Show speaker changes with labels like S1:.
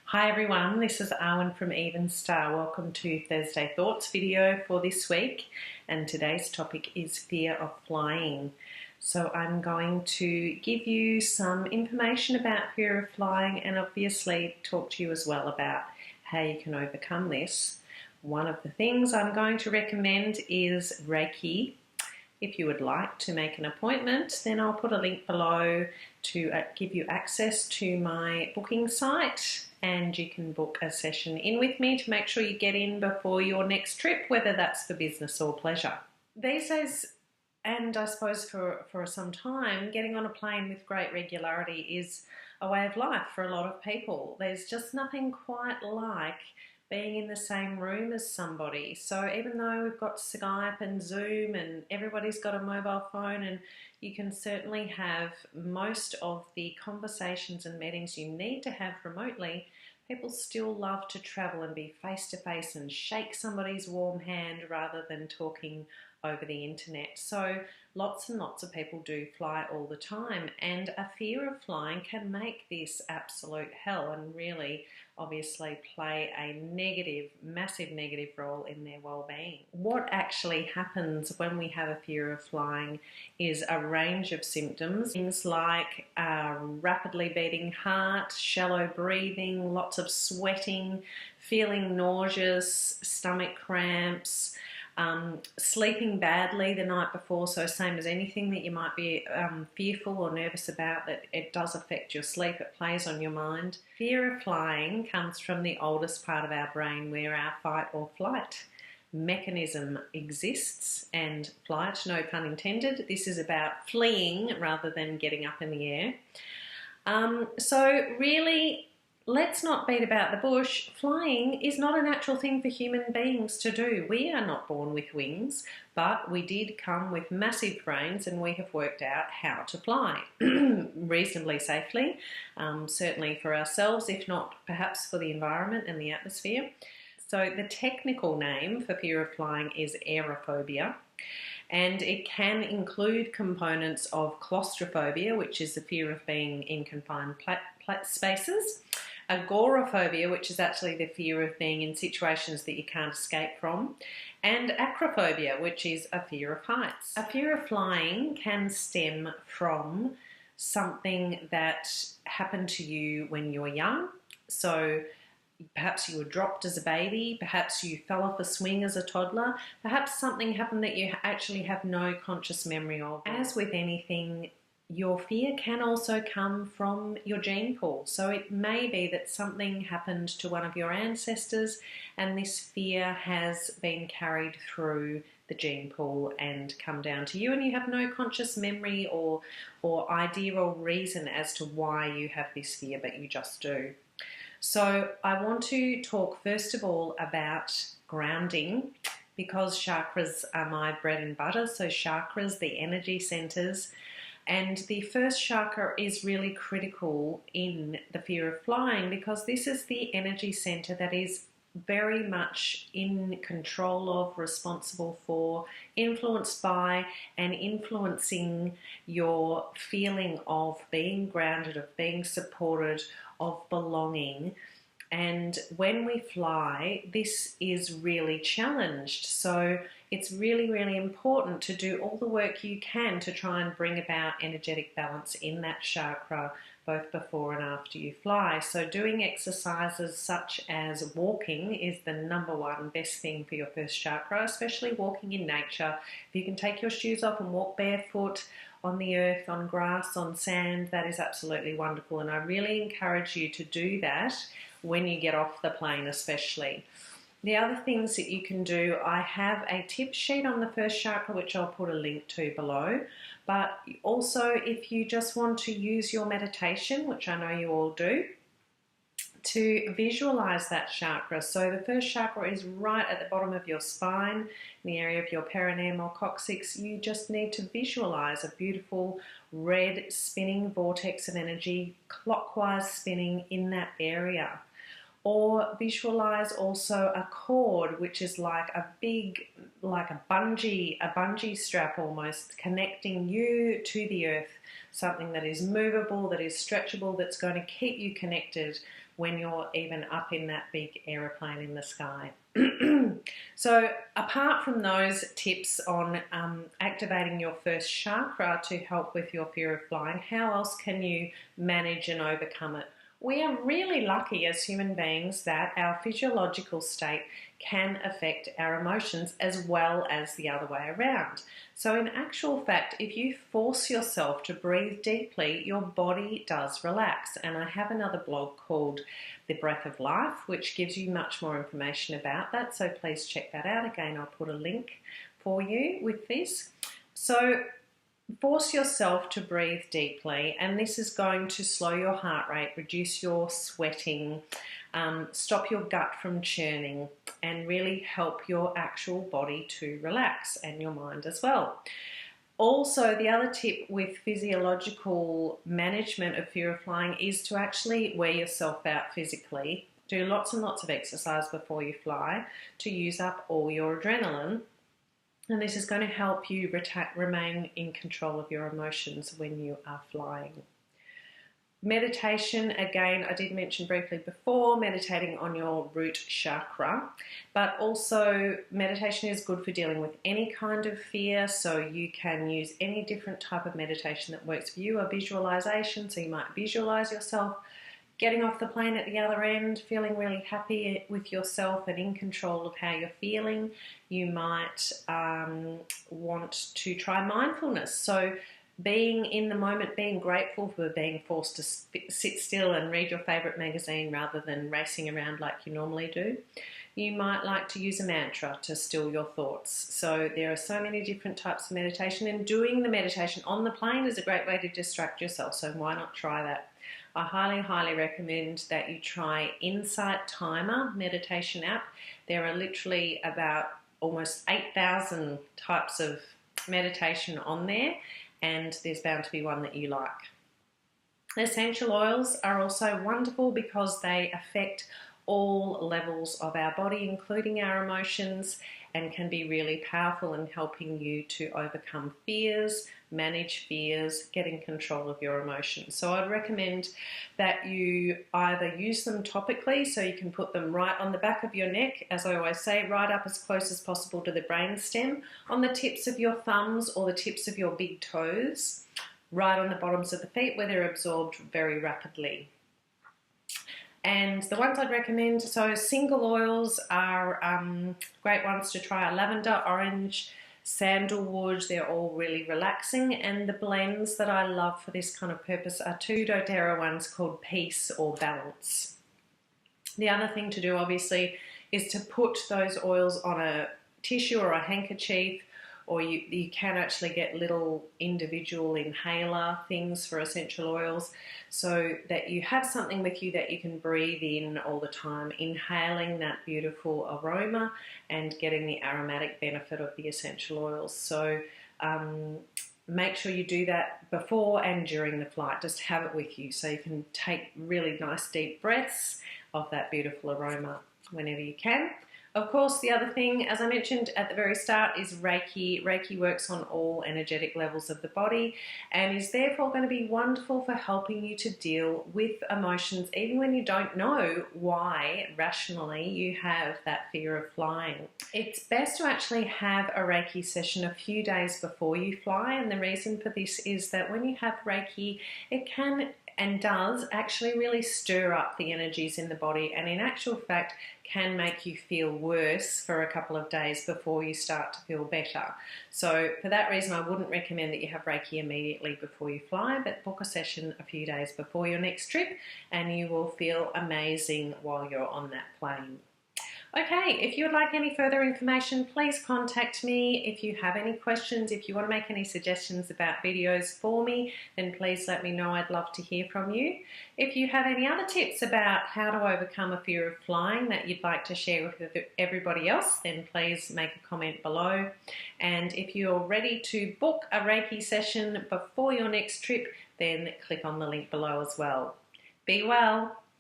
S1: Hi everyone, this is Arwen from Even Star. Welcome to Thursday Thoughts video for this week, and today's topic is fear of flying. So I'm going to give you some information about fear of flying and obviously talk to you as well about how you can overcome this. One of the things I'm going to recommend is Reiki. If you would like to make an appointment, then I'll put a link below to give you access to my booking site, and you can book a session in with me to make sure you get in before your next trip, whether that's for business or pleasure. These days, and I suppose for some time, getting on a plane with great regularity is a way of life for a lot of people. There's just nothing quite like being in the same room as somebody. So even though we've got Skype and Zoom and everybody's got a mobile phone, and you can certainly have most of the conversations and meetings you need to have remotely, people still love to travel and be face to face and shake somebody's warm hand rather than talking over the internet. So lots and lots of people do fly all the time, and a fear of flying can make this absolute hell and really obviously play a massive negative role in their well-being. What actually happens when we have a fear of flying is a range of symptoms, things like a rapidly beating heart, shallow breathing, lots of sweating, feeling nauseous, stomach cramps, sleeping badly the night before. So same as anything that you might be fearful or nervous about, that it does affect your sleep, it plays on your mind. Fear of flying comes from the oldest part of our brain, where our fight or flight mechanism exists, and flight, no pun intended, this is about fleeing rather than getting up in the air. So really, let's not beat about the bush. Flying is not a natural thing for human beings to do. We are not born with wings, but we did come with massive brains, and we have worked out how to fly reasonably safely, certainly for ourselves, if not perhaps for the environment and the atmosphere. So the technical name for fear of flying is aerophobia, and it can include components of claustrophobia, which is the fear of being in confined spaces, agoraphobia, which is actually the fear of being in situations that you can't escape from, and acrophobia, which is a fear of heights. A fear of flying can stem from something that happened to you when you were young. So perhaps you were dropped as a baby, perhaps you fell off a swing as a toddler, perhaps something happened that you actually have no conscious memory of. As with anything, your fear can also come from your gene pool. So it may be that something happened to one of your ancestors, and this fear has been carried through the gene pool and come down to you, and you have no conscious memory or idea or reason as to why you have this fear, but you just do. So I want to talk first of all about grounding, because chakras are my bread and butter. So chakras, the energy centers, and the first chakra is really critical in the fear of flying, because this is the energy center that is very much in control of, responsible for, influenced by, and influencing your feeling of being grounded, of being supported, of belonging. And when we fly, this is really challenged. So it's really, really important to do all the work you can to try and bring about energetic balance in that chakra, both before and after you fly. So doing exercises such as walking is the number one best thing for your first chakra, especially walking in nature. If you can take your shoes off and walk barefoot on the earth, on grass, on sand, that is absolutely wonderful. And I really encourage you to do that when you get off the plane especially. The other things that you can do, I have a tip sheet on the first chakra, which I'll put a link to below. But also, if you just want to use your meditation, which I know you all do, to visualize that chakra. So the first chakra is right at the bottom of your spine, in the area of your perineum or coccyx. You just need to visualize a beautiful red spinning vortex of energy, clockwise spinning in that area. Or visualize also a cord, which is like a bungee strap almost, connecting you to the earth, something that is movable, that is stretchable, that's going to keep you connected when you're even up in that big aeroplane in the sky. So apart from those tips on activating your first chakra to help with your fear of flying, how else can you manage and overcome it? We are really lucky as human beings that our physiological state can affect our emotions as well as the other way around. So in actual fact, if you force yourself to breathe deeply, your body does relax. And I have another blog called The Breath of Life, which gives you much more information about that. So please check that out. Again, I'll put a link for you with this. So force yourself to breathe deeply, and this is going to slow your heart rate, reduce your sweating, stop your gut from churning, and really help your actual body to relax and your mind as well. Also, the other tip with physiological management of fear of flying is to actually wear yourself out physically. Do lots and lots of exercise before you fly to use up all your adrenaline. And this is going to help you remain in control of your emotions when you are flying. Meditation, again, I did mention briefly before, meditating on your root chakra, but also meditation is good for dealing with any kind of fear. So you can use any different type of meditation that works for you. A visualization, so you might visualize yourself getting off the plane at the other end, feeling really happy with yourself and in control of how you're feeling. You might want to try mindfulness. So being in the moment, being grateful for being forced to sit still and read your favourite magazine rather than racing around like you normally do. You might like to use a mantra to still your thoughts. So there are so many different types of meditation, and doing the meditation on the plane is a great way to distract yourself. So why not try that? I highly, highly recommend that you try Insight Timer meditation app. There are literally about almost 8,000 types of meditation on there, and there's bound to be one that you like. Essential oils are also wonderful because they affect all levels of our body, including our emotions, and can be really powerful in helping you to overcome fears, manage fears, get in control of your emotions. So I'd recommend that you either use them topically, so you can put them right on the back of your neck, as I always say, right up as close as possible to the brainstem, on the tips of your thumbs or the tips of your big toes, right on the bottoms of the feet where they're absorbed very rapidly. And the ones I'd recommend, so single oils are great ones to try. Lavender, orange, sandalwood, they're all really relaxing. And the blends that I love for this kind of purpose are two doTERRA ones called Peace or Balance. The other thing to do, obviously, is to put those oils on a tissue or a handkerchief, or you can actually get little individual inhaler things for essential oils, so that you have something with you that you can breathe in all the time, inhaling that beautiful aroma and getting the aromatic benefit of the essential oils. So make sure you do that before and during the flight. Just have it with you so you can take really nice deep breaths of that beautiful aroma whenever you can. Of course, the other thing, as I mentioned at the very start, is Reiki. Reiki works on all energetic levels of the body and is therefore going to be wonderful for helping you to deal with emotions, even when you don't know why rationally you have that fear of flying. It's best to actually have a Reiki session a few days before you fly, and the reason for this is that when you have Reiki, it can and does actually really stir up the energies in the body, and in actual fact can make you feel worse for a couple of days before you start to feel better. So for that reason, I wouldn't recommend that you have Reiki immediately before you fly, but book a session a few days before your next trip and you will feel amazing while you're on that plane. Okay, if you would like any further information, please contact me. If you have any questions, if you want to make any suggestions about videos for me, then please let me know. I'd love to hear from you. If you have any other tips about how to overcome a fear of flying that you'd like to share with everybody else, then please make a comment below. And if you're ready to book a Reiki session before your next trip, then click on the link below as well. Be well.